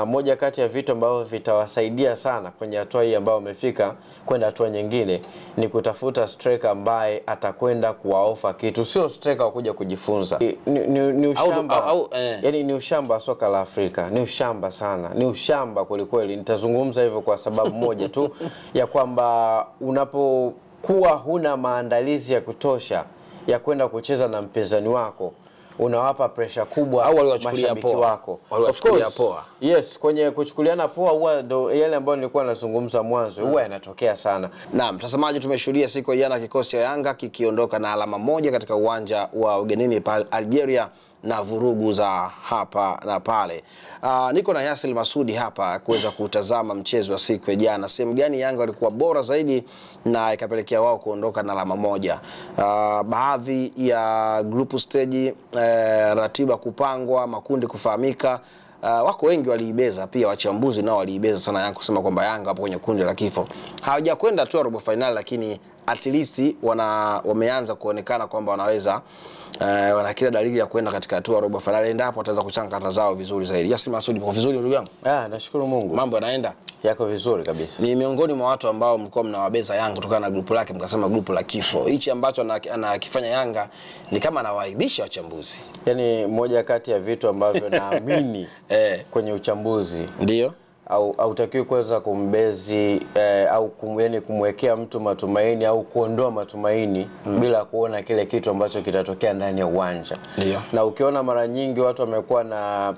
Moja kati ya vitu ambavyo vitawasaidia sana kwenye hatua hii ambayo wamefika kwenda hatua nyingine ni kutafuta striker ambaye atakwenda kuwaofa kitu, sio striker wa kuja kujifunza. Ni ushamba, yani ni ushamba wa soka la Afrika, ni ushamba sana, ni ushamba kweli. Nitazungumza hivyo kwa sababu moja tu ya kwamba unapokuwa huna maandalizi ya kutosha ya kwenda kucheza na mpinzani wako, unawapa pressure kubwa au waliwachukulia wako. Waliwachukulia poa. Yes, kwenye kuchukuliana poa huwa ndo yale ambayo nilikuwa nazungumza mwanzo, huwa yanatokea sana. Naam, mtazamaji, tumeshuhudia siku ya jana kikosi cha Yanga kikiondoka na alama moja katika uwanja wa ugenini pale Algeria na vurugu za hapa na pale. Niko na Yasil Masudi hapa kuweza kutazama mchezo wa siku ya jana. Sehemu gani Yanga walikuwa bora zaidi na ikapelekea wao kuondoka na alama moja. Baadhi ya group stage, ratiba kupangwa, makundi kufahamika. Wako wengi waliibeza, pia wachambuzi nao waliibeza sana Yanga kusema kwamba Yanga hapo kwenye kundi la kifo. Hawajakwenda tu robo final, lakini at least wameanza kuonekana kwamba wanaweza wana kila dalili ya kwenda katika hatua robo final, endapo wataweza kuchanga kata zao vizuri zaidi. Yasin Masudi, kwa vizuri ndugu yangu? Nashukuru Mungu. Mambo yanaenda? Yako vizuri kabisa. Ni miongoni mwa watu ambao mlikuwa mnawabeza Yanga kutokana na grupu lake, mkasema grupu la kifo. Hichi ambacho anakifanya Yanga ni kama anawaibisha wachambuzi. Yaani moja kati ya vitu ambavyo naamini kwenye uchambuzi ndio hautakiwi kuweza kumbezi au kumwekea mtu matumaini au kuondoa matumaini bila kuona kile kitu ambacho kitatokea ndani ya uwanja. Ndio. Na ukiona mara nyingi watu wamekuwa na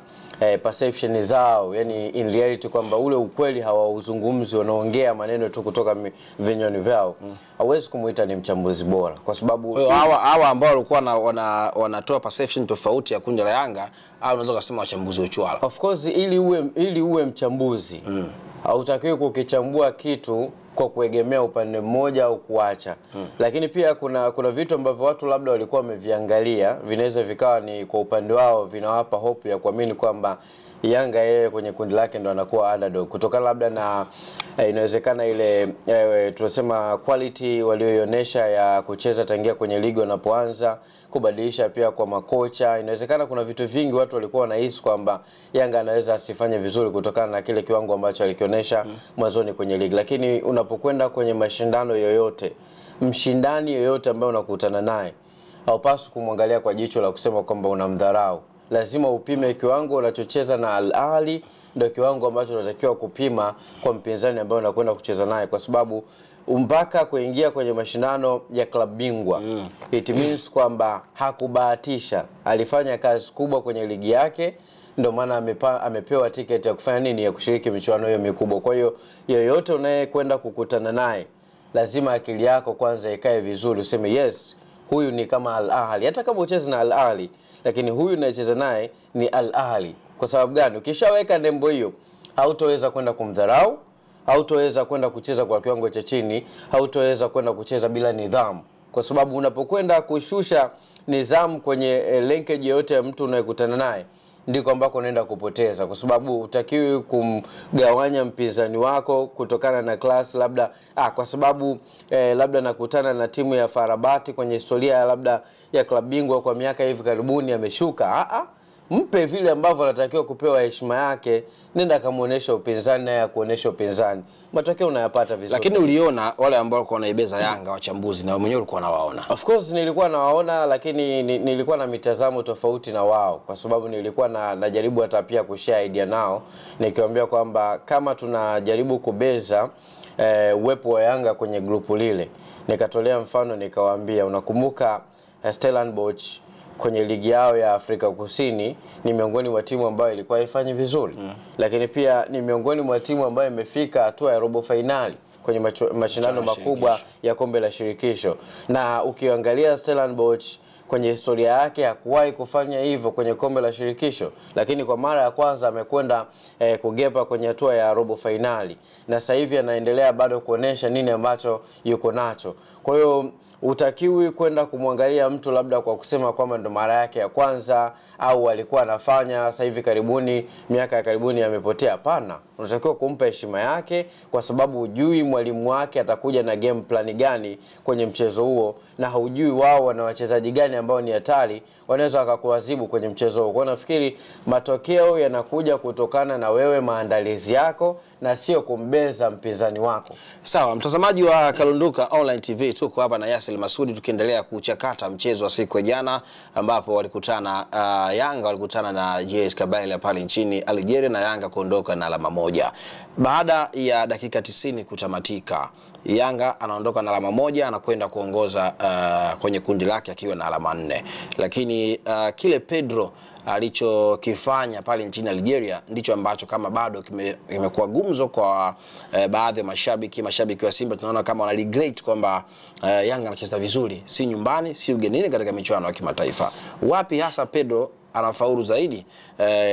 perception zao, yani in reality kwamba ule ukweli hawauzungumzi, wanaongea maneno tu kutoka vinywani vyao, hauwezi kumuita ni mchambuzi bora, kwa sababu hawa ambao walikuwa wanatoa perception tofauti ya kundi la Yanga, au unaweza kusema wachambuzi uchwala. Of course, ili uwe mchambuzi hautakiwi kukichambua kitu kwa kuegemea upande mmoja au kuacha. Lakini pia kuna vitu ambavyo watu labda walikuwa wameviangalia, vinaweza vikawa ni kwa upande wao vinawapa hope ya kuamini kwamba Yanga yeye kwenye kundi lake ndo anakuwa underdog, kutokana labda na inawezekana ile tunasema quality walioionyesha ya kucheza tangia kwenye ligi wanapoanza, kubadilisha pia kwa makocha. Inawezekana kuna vitu vingi watu walikuwa wanahisi kwamba Yanga anaweza asifanye vizuri kutokana na kile kiwango ambacho alikionyesha mwanzoni kwenye ligi. Lakini unapokwenda kwenye mashindano yoyote, mshindani yoyote ambaye unakutana naye, haupaswi kumwangalia kwa jicho la kusema kwamba unamdharau. Lazima upime kiwango unachocheza na Al Ahly ndio kiwango ambacho unatakiwa kupima kwa mpinzani ambaye unakwenda kucheza naye, kwa sababu mpaka kuingia kwenye mashindano ya klabu bingwa it means kwamba hakubahatisha, alifanya kazi kubwa kwenye ligi yake, ndio maana amepewa tiketi ya kufanya nini, ya kushiriki michuano hiyo mikubwa. Kwa hiyo yoyote unayekwenda kukutana naye, lazima akili yako kwanza ikae vizuri, useme yes, huyu ni kama Al Ahly. Hata kama ucheze na Al Ahly, lakini huyu unayecheza naye ni Al Ahly. Kwa sababu gani? Ukishaweka nembo hiyo, hautoweza kwenda kumdharau, hautoweza kwenda kucheza kwa kiwango cha chini, hautoweza kwenda kucheza bila nidhamu. Kwa sababu unapokwenda kushusha nidhamu kwenye linkage yote ya mtu unayekutana naye, ndiko ambako unaenda kupoteza, kwa sababu utakiwi kumgawanya mpinzani wako kutokana na class labda kwa sababu labda nakutana na timu ya Farabati kwenye historia labda ya klabu bingwa kwa miaka hivi karibuni ameshuka. Mpe vile ambavyo anatakiwa kupewa heshima yake, nenda kamuonesha upinzani naye akuonesha upinzani, matokeo unayapata vizuri. Lakini uliona wale ambao walikuwa wanaibeza Yanga wachambuzi, na mwenyewe ulikuwa unawaona? Of course nilikuwa nawaona, lakini nilikuwa na mitazamo tofauti na wao, kwa sababu nilikuwa najaribu hata pia kushare idea nao, nikiwaambia kwamba kama tunajaribu kubeza uwepo wa Yanga kwenye grupu lile, nikatolea mfano nikawaambia, unakumbuka Stellenbosch kwenye ligi yao ya Afrika Kusini ni miongoni mwa timu ambayo ilikuwa haifanyi vizuri, lakini pia ni miongoni mwa timu ambayo imefika hatua ya robo finali kwenye mashindano makubwa ya kombe la shirikisho. Na ukiangalia Stellenbosch kwenye historia yake hakuwahi kufanya hivyo kwenye kombe la shirikisho, lakini kwa mara ya kwanza amekwenda kugepa kwenye hatua ya robo finali, na sasa hivi anaendelea bado kuonesha nini ambacho yuko nacho. Kwa hiyo utakiwi kwenda kumwangalia mtu labda kwa kusema kwamba ndo mara yake ya kwanza au alikuwa anafanya sasa hivi karibuni, miaka ya karibuni yamepotea. Hapana, unatakiwa kumpa heshima yake, kwa sababu hujui mwalimu wake atakuja na game plan gani kwenye mchezo huo, na hujui wao wana wachezaji gani ambao ni hatari wanaweza wakakuadhibu kwenye mchezo huo. Kwa nafikiri matokeo yanakuja kutokana na wewe, maandalizi yako, na sio kumbeza mpinzani wako. Sawa, mtazamaji wa Kalunduka Online TV, tuko hapa na Yassil Masudi tukiendelea kuchakata mchezo wa siku ya jana ambapo walikutana Yanga walikutana na JS Kabylie pale nchini Algeria na Yanga kuondoka na alama moja. Baada ya dakika 90 kutamatika, Yanga anaondoka na alama moja, anakwenda kuongoza kwenye kundi lake akiwa na alama 4. Lakini kile Pedro alichokifanya pale nchini Algeria ndicho ambacho kama bado kimekuwa gumzo kwa baadhi ya mashabiki wa Simba. Tunaona kama wana regret kwamba Yanga anacheza vizuri, si nyumbani si ugenini katika michuano ya kimataifa. Wapi hasa Pedro anafaulu zaidi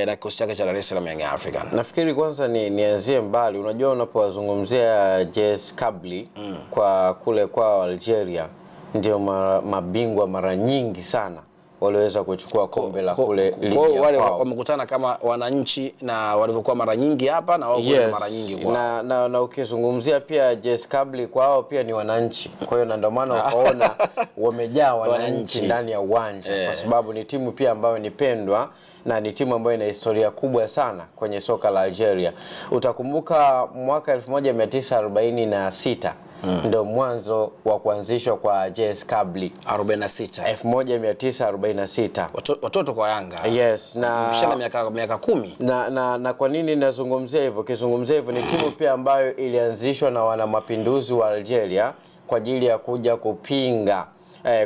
na kikosi chake cha Dar es Salaam Young African? Nafikiri kwanza nianzie mbali. Unajua, unapowazungumzia JS Kabylie kwa kule kwa Algeria, ndio mabingwa mara nyingi sana waliweza kuchukua kombe la kule ligi. Wale wamekutana kama wananchi na walivyokuwa mara nyingi hapa na wao mara nyingi kwa. Na ukizungumzia pia JS Kabylie kwao pia ni wananchi. Kwa hiyo na ndio maana ukaona wamejaa wananchi ndani ya uwanja, kwa sababu ni timu pia ambayo ni pendwa na ni timu ambayo ina historia kubwa sana kwenye soka la Algeria. Utakumbuka mwaka 1946 ndio mwanzo wa kuanzishwa kwa JS Kabylie. 1946 watoto kwa Yanga. Yes, na mshana miaka 10. Na kwa nini nazungumzia hivyo? Kizungumzia hivyo ni timu pia ambayo ilianzishwa na wana mapinduzi wa Algeria kwa ajili ya kuja kupinga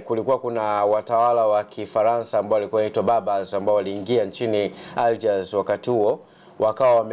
kulikuwa kuna watawala wa Kifaransa ambao walikuwa wanaitwa Berbers ambao waliingia nchini Algiers wakati huo, wakawa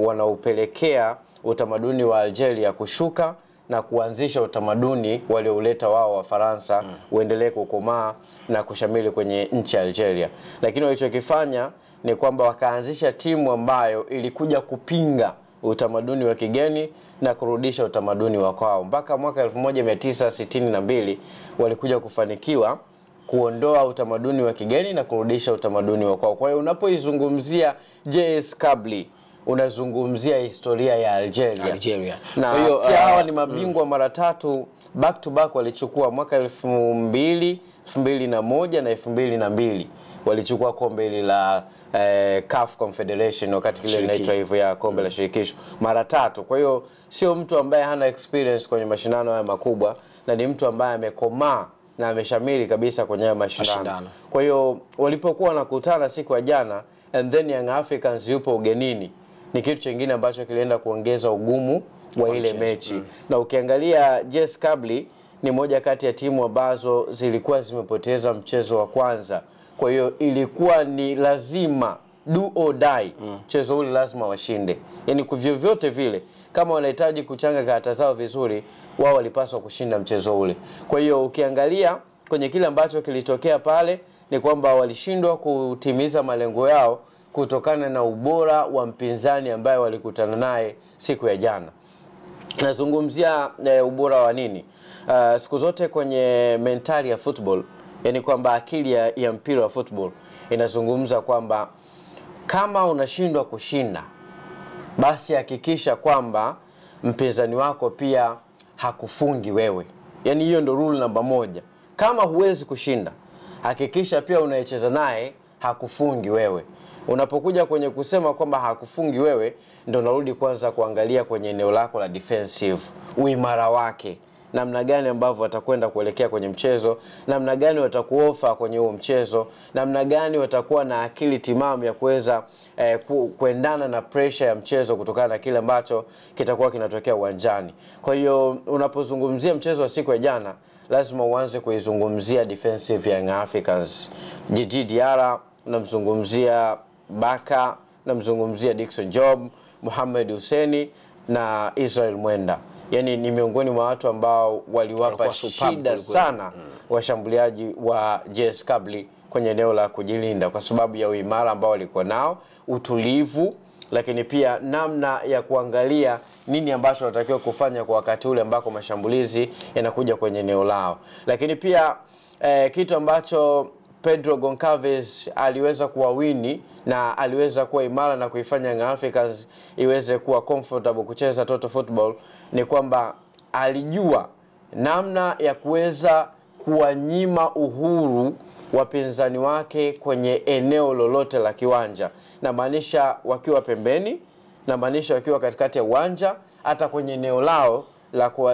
wanaupelekea utamaduni wa Algeria kushuka na kuanzisha utamaduni waliouleta wao wa Faransa uendelee kukomaa na kushamili kwenye nchi ya Algeria. Lakini walichokifanya ni kwamba wakaanzisha timu ambayo ilikuja kupinga utamaduni wa kigeni na kurudisha utamaduni wa kwao. Mpaka mwaka 1962 walikuja kufanikiwa kuondoa utamaduni wa kigeni na kurudisha utamaduni wa kwao. Kwa hiyo unapoizungumzia JS Kabylie unazungumzia historia ya Algeria. Na kwa hiyo hawa ni mabingwa mara 3 back to back, walichukua mwaka 2000, 2001 na 2002. Walichukua kombe hili la CAF Confederation, wakati kile linaitwa hivyo, ya kombe la shirikisho, mara 3. Kwa hiyo sio mtu ambaye hana experience kwenye mashindano haya makubwa, na ni mtu ambaye amekomaa na ameshamiri kabisa kwenye mashindano. Kwa hiyo walipokuwa wanakutana siku ya jana, and then Young Africans yupo ugenini, ni kitu kingine ambacho kilienda kuongeza ugumu wa ile mechi. Na ukiangalia JS Kabylie ni moja kati ya timu ambazo zilikuwa zimepoteza mchezo wa kwanza. Kwa hiyo ilikuwa ni lazima do or die, mchezo ule lazima washinde. Yaani kwa vyovyote vile, kama wanahitaji kuchanga karata zao vizuri, wao walipaswa kushinda mchezo ule. Kwa hiyo ukiangalia kwenye kile ambacho kilitokea pale, ni kwamba walishindwa kutimiza malengo yao kutokana na ubora wa mpinzani ambaye walikutana naye siku ya jana. Nazungumzia ubora wa nini? Siku zote kwenye mentali ya football, yani kwamba akili ya mpira wa football inazungumza kwamba kama unashindwa kushinda, basi hakikisha kwamba mpinzani wako pia hakufungi wewe. Yani hiyo ndio rule namba 1. Kama huwezi kushinda, hakikisha pia unayecheza naye hakufungi wewe. Unapokuja kwenye kusema kwamba hakufungi wewe, ndio unarudi kwanza kuangalia kwenye eneo lako la defensive, uimara wake, namna gani ambavyo watakwenda kuelekea kwenye mchezo, namna gani watakuofa kwenye huo mchezo, namna gani watakuwa na akili timamu ya kuweza kuendana na pressure ya mchezo kutokana na kile ambacho kitakuwa kinatokea uwanjani. Kwa hiyo unapozungumzia mchezo wa siku ya jana, lazima uanze kuizungumzia defensive ya Young Africans. Djigui Diarra, unamzungumzia Baka, unamzungumzia Dickson Job, Mohamed Hussein na Israel Mwenda. Yani ni miongoni mwa watu ambao waliwapa shida sana washambuliaji wa JS Kabylie kwenye eneo la kujilinda, kwa sababu ya uimara ambao walikuwa nao, utulivu, lakini pia namna ya kuangalia nini ambacho wanatakiwa kufanya kwa wakati ule ambako mashambulizi yanakuja kwenye eneo lao. Lakini pia kitu ambacho Pedro Goncalves aliweza kuwawini na aliweza kuwa imara na kuifanya Young Africans iweze kuwa comfortable kucheza total football, ni kwamba alijua namna ya kuweza kuwanyima uhuru wapinzani wake kwenye eneo lolote la kiwanja, na maanisha wakiwa pembeni, na maanisha wakiwa katikati ya uwanja, hata kwenye eneo lao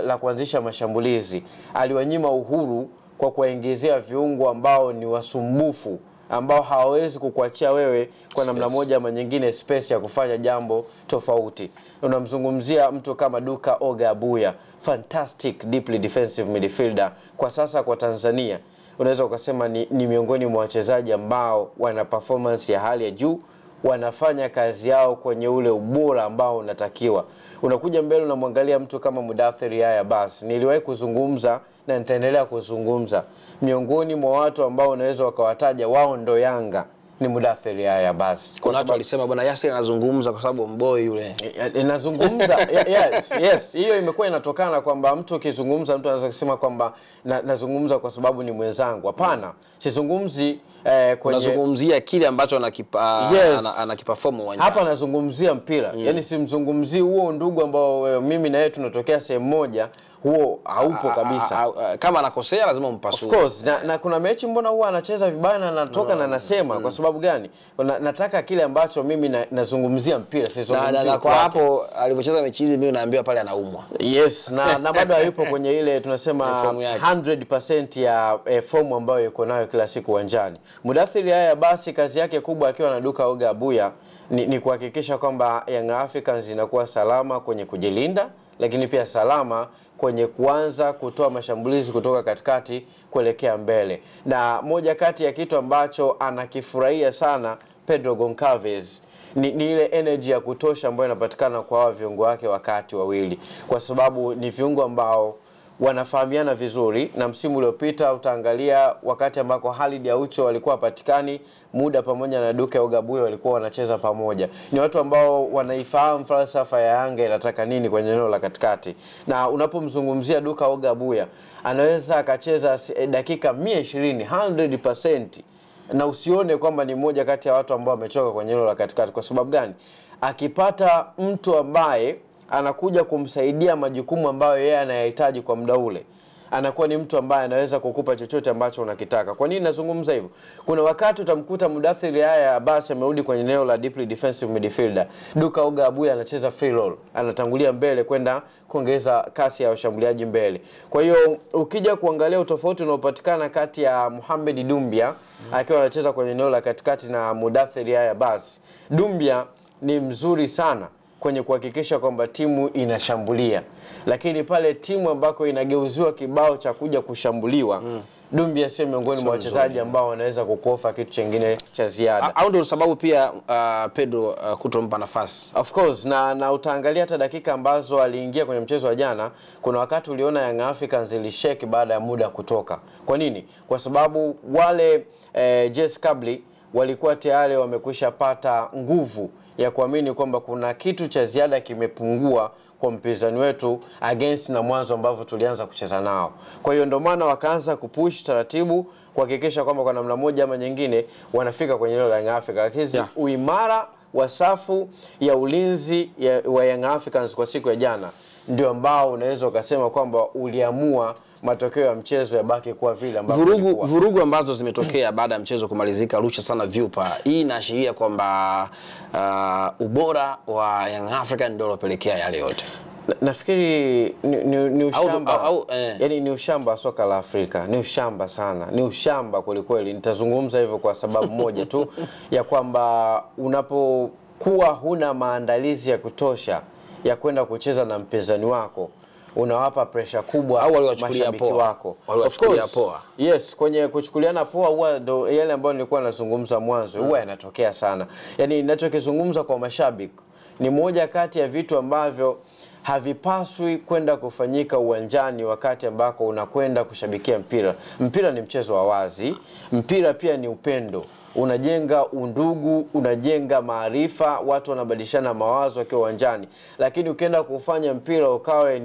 la kuanzisha mashambulizi. Aliwanyima uhuru kwa kuwaingizia viungo ambao ni wasumbufu, ambao hawawezi kukuachia wewe kwa namna moja ama nyingine space ya kufanya jambo tofauti. Unamzungumzia mtu kama Duka Oga Abuya, fantastic deeply defensive midfielder kwa sasa kwa Tanzania. Unaweza ukasema ni miongoni mwa wachezaji ambao wana performance ya hali ya juu, wanafanya kazi yao kwenye ule ubora ambao unatakiwa. Unakuja mbele unamwangalia mtu kama Mudathir Yahya Abbas. Niliwahi kuzungumza na nitaendelea kuzungumza, miongoni mwa watu ambao unaweza wakawataja wao ndo Yanga ni Mudathir Yahya Abbas. Kuna watu walisema bwana Yasir anazungumza kwa sababu mboi yule. Inazungumza yes, hiyo imekuwa inatokana kwamba mtu ukizungumza mtu anaweza kusema kwamba nazungumza kwa sababu ni mwenzangu. Hapana, sizungumzi kwenye nazungumzia kile ambacho anakiperform uwanjani. Hapa nazungumzia mpira. Yaani simzungumzii huo ndugu ambao mimi na yeye tunatokea sehemu moja, huo haupo kabisa. Kama anakosea lazima umpasue. Of course, na kuna mechi mbona huwa anacheza vibaya na anatoka na nasema kwa sababu gani? Nataka kile ambacho mimi nazungumzia mpira, sizungumzia na kwa hapo alivyocheza mechi hizi mimi naambiwa pale anaumwa. Yes, na bado hayupo kwenye ile tunasema 100% ya form ambayo yuko nayo kila siku uwanjani. Mudathir Yahya basi kazi yake kubwa akiwa na Duka Oga Abuya ni kuhakikisha kwamba Young Africans inakuwa salama kwenye kujilinda, lakini pia salama kwenye kuanza kutoa mashambulizi kutoka katikati kuelekea mbele. Na moja kati ya kitu ambacho anakifurahia sana Pedro Goncalves ni ile energy ya kutosha ambayo inapatikana kwa hao viungo wake wakati wawili, kwa sababu ni viungo ambao wanafahamiana vizuri. Na msimu uliopita utaangalia wakati ambako Khalid Aucho walikuwa patikani, muda pamoja na Duka Oga Abuya walikuwa wanacheza pamoja. Ni watu ambao wanaifahamu falsafa ya Yanga inataka nini kwenye eneo la katikati. Na unapomzungumzia Duka Oga Abuya, anaweza akacheza dakika 120 100%, na usione kwamba ni mmoja kati ya watu ambao wamechoka kwenye eneo la katikati. Kwa sababu gani? Akipata mtu ambaye anakuja kumsaidia majukumu ambayo yeye anayahitaji kwa muda ule, anakuwa ni mtu ambaye anaweza kukupa chochote ambacho unakitaka. Kwa nini nazungumza hivyo? Kuna wakati utamkuta Mudathir Yahya Abbas amerudi kwenye eneo la deeply defensive midfielder, Duka Oga Abuya anacheza free roll, anatangulia mbele kwenda kuongeza kasi ya ushambuliaji mbele. Kwa hiyo ukija kuangalia utofauti unaopatikana kati ya Mohamed Dumbia akiwa anacheza kwenye eneo la katikati na Mudathir Yahya Abbas, Dumbia ni mzuri sana kwenye kuhakikisha kwamba timu inashambulia, lakini pale timu ambako inageuziwa kibao cha kuja kushambuliwa, Dumbia sio miongoni mwa wachezaji ambao wanaweza kukofa kitu kingine cha ziada. Au ndio sababu pia Pedro kutompa nafasi. Of course, na utaangalia hata dakika ambazo aliingia kwenye mchezo wa jana, kuna wakati uliona Young Africans ilishake baada ya muda kutoka. Kwa nini? Kwa sababu wale Jess Kabli walikuwa tayari wamekwisha pata nguvu ya kuamini kwamba kuna kitu cha ziada kimepungua kwa mpinzani wetu against na mwanzo ambavyo tulianza kucheza nao. Kwa hiyo ndio maana wakaanza kupush taratibu kuhakikisha kwamba kwa namna moja ama nyingine wanafika kwenye eneo la Young Africans. Lakini uimara wa safu ya ulinzi wa Young Africans kwa siku ya jana ndio ambao unaweza ukasema kwamba uliamua matokeo ya mchezo yabaki kuwa vile ambavyo vurugu ambazo zimetokea baada ya mchezo kumalizika. Lucha sana vyupa. Hii inaashiria kwamba ubora wa Young African ndio unapelekea yale yote. Nafikiri ni ushamba yani ni ushamba soka la Afrika, ni ushamba sana, ni ushamba kweli. Nitazungumza hivyo kwa sababu moja tu ya kwamba unapokuwa huna maandalizi ya kutosha ya kwenda kucheza na mpinzani wako, unawapa pressure kubwa au waliwachukulia wako. Waliwachukulia poa. Yes, kwenye kuchukuliana poa huwa ndo yale ambayo nilikuwa nazungumza mwanzo, huwa yanatokea sana. Yaani ninachokizungumza kwa mashabiki ni moja kati ya vitu ambavyo havipaswi kwenda kufanyika uwanjani wakati ambako unakwenda kushabikia mpira. Mpira ni mchezo wa wazi, mpira pia ni upendo. unajenga undugu, unajenga maarifa, watu wanabadilishana mawazo wakiwa uwanjani. Lakini ukienda kufanya mpira ukawe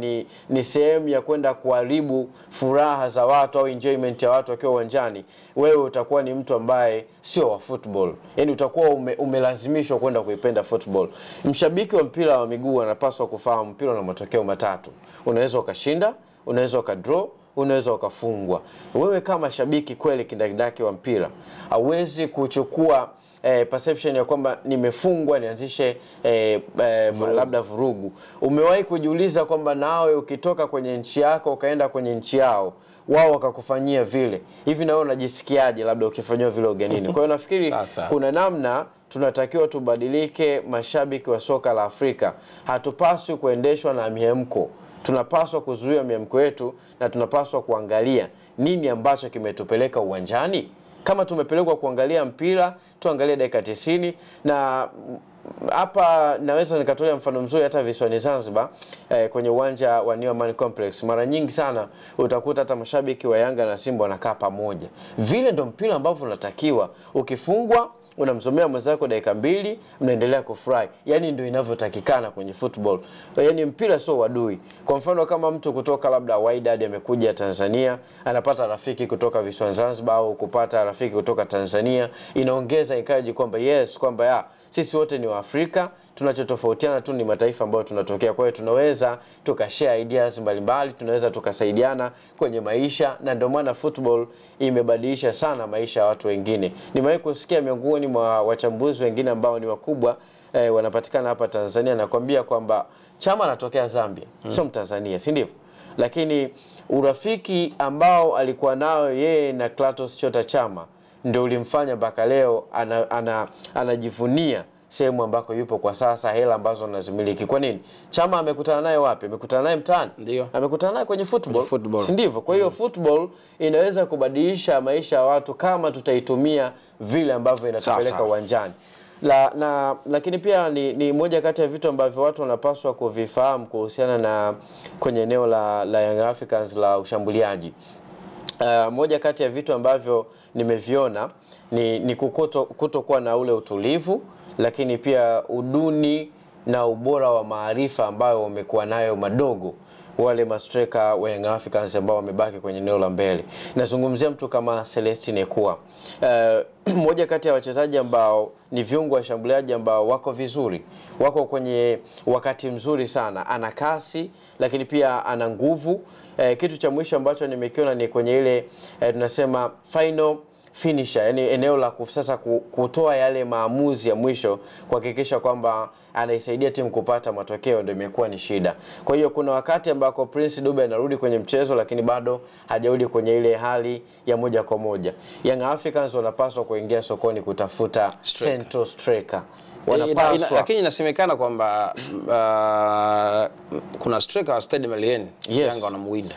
ni sehemu ya kwenda kuharibu furaha za watu au enjoyment ya watu wakiwa uwanjani, wewe utakuwa ni mtu ambaye sio wa football. Yani utakuwa umelazimishwa kwenda kuipenda football. Mshabiki wa mpira wa miguu anapaswa kufahamu mpira na matokeo matatu. Unaweza ukashinda, unaweza ukadraw, unaweza ukafungwa. Wewe kama shabiki kweli kindakidaki wa mpira, hauwezi kuchukua perception ya kwamba nimefungwa nianzishe labda vurugu. Umewahi kujiuliza kwamba nawe ukitoka kwenye nchi yako ukaenda kwenye nchi yao, wao wakakufanyia vile, hivi na wewe unajisikiaje labda ukifanywa vile ugenini? Kwa hiyo nafikiri kuna namna tunatakiwa tubadilike. Mashabiki wa soka la Afrika hatupaswi kuendeshwa na mihemko. Tunapaswa kuzuia miamko yetu na tunapaswa kuangalia nini ambacho kimetupeleka uwanjani. Kama tumepelekwa kuangalia mpira, tuangalie dakika 90. Na hapa naweza nikatolea mfano mzuri hata visiwani Zanzibar, kwenye uwanja wa New Amaan Complex. Mara nyingi sana utakuta hata mashabiki wa Yanga na Simba wanakaa pamoja. Vile ndo mpira ambavyo unatakiwa. Ukifungwa unamzomea mwenzako dakika 2, mnaendelea kufurahi. Yani ndio inavyotakikana kwenye football. Yani mpira sio wadui. Kwa mfano kama mtu kutoka labda Wydad amekuja Tanzania, anapata rafiki kutoka visiwani Zanzibar au kupata rafiki kutoka Tanzania, inaongeza encourage kwamba yes, kwamba sisi wote ni wa Afrika, tunachotofautiana tu ni mataifa ambayo tunatokea. Kwa hiyo tunaweza tukashare ideas mbalimbali, tunaweza tukasaidiana kwenye maisha, na ndio maana football imebadilisha sana maisha ya watu wengine. Nimewahi kusikia miongoni mwa wachambuzi wengine ambao ni wakubwa wanapatikana hapa Tanzania, nakwambia kwamba Chama anatokea Zambia, sio Mtanzania, si ndivyo? Lakini urafiki ambao alikuwa nao yeye na Clatous Chota Chama ndio ulimfanya mpaka leo anajivunia sehemu ambako yupo kwa sasa, hela ambazo anazimiliki. Kwa nini? Chama amekutana naye wapi? Amekutana naye mtaani. Ndio. Amekutana naye kwenye football. Si ndivyo? Kwa hiyo football inaweza kubadilisha maisha ya watu kama tutaitumia vile ambavyo inatupeleka uwanjani. Lakini pia ni moja kati ya vitu ambavyo watu wanapaswa kuvifahamu kuhusiana na kwenye eneo la Young Africans la ushambuliaji. Moja kati ya vitu ambavyo nimeviona ni kutokuwa na ule utulivu, lakini pia uduni na ubora wa maarifa ambayo wamekuwa nayo madogo wale mastreka wa Young Africans ambao wamebaki kwenye eneo la mbele. Nazungumzia mtu kama Celestine Ekua. Moja kati ya wachezaji ambao ni viungo wa shambuliaji ambao wako vizuri, wako kwenye wakati mzuri sana. Ana kasi lakini pia ana nguvu. Kitu cha mwisho ambacho nimekiona ni kwenye ile tunasema final finisher, yani eneo la sasa kutoa yale maamuzi ya mwisho, kuhakikisha kwamba anaisaidia timu kupata matokeo, ndio imekuwa ni shida. Kwa hiyo kuna wakati ambako Prince Dube anarudi kwenye mchezo lakini bado hajarudi kwenye ile hali ya moja kwa moja. Young Africans wanapaswa kuingia sokoni kutafuta central striker. Lakini inasemekana kwamba kuna striker wa Stade Malien, Yanga wanamuinda.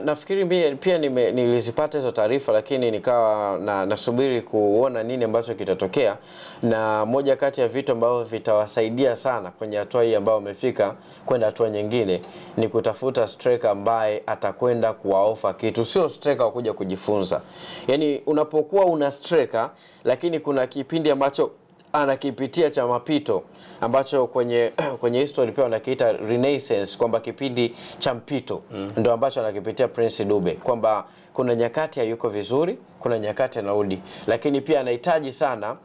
Nafikiri pia nilizipata hizo taarifa, lakini nikawa nasubiri kuona nini ambacho kitatokea. Na moja kati ya vitu ambavyo vitawasaidia sana kwenye hatua hii ambao wamefika kwenda hatua nyingine ni kutafuta striker ambaye atakwenda kuwaofa kitu, sio striker wa kuja kujifunza. Yani unapokuwa una striker lakini kuna kipindi ambacho anakipitia cha mapito ambacho kwenye history pia wanakiita renaissance, kwamba kipindi cha mpito ndio ambacho anakipitia Prince Dube, kwamba kuna nyakati hayuko vizuri, kuna nyakati anarudi, lakini pia anahitaji sana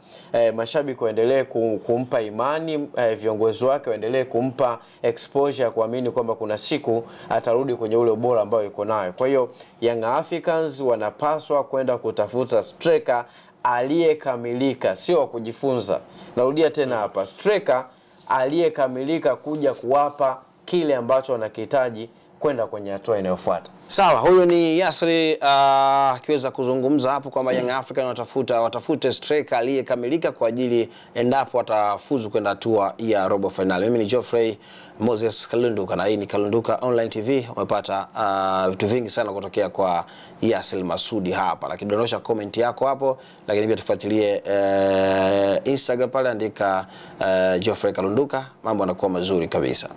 mashabiki waendelee kumpa imani, viongozi wake waendelee kumpa exposure, kuamini kwamba kuna siku atarudi kwenye ule ubora ambao yuko nayo. Kwa hiyo Young Africans wanapaswa kwenda kutafuta striker aliyekamilika, sio kujifunza. Narudia tena hapa, striker aliyekamilika kuja kuwapa kile ambacho wanakihitaji kwenda kwenye hatua inayofuata. Sawa, huyo ni Yasri akiweza kuzungumza hapo kwamba Young African watafute striker aliyekamilika kwa ajili endapo watafuzu kwenda hatua ya robo final. Mimi ni Geoffrey Moses Kalunduka na hii ni Kalunduka Online TV. Umepata vitu vingi sana kutokea kwa Yasir Masudi hapa. Lakini dondosha comment yako hapo, lakini pia tufuatilie Instagram pale, andika Geoffrey Kalunduka, mambo yanakuwa mazuri kabisa.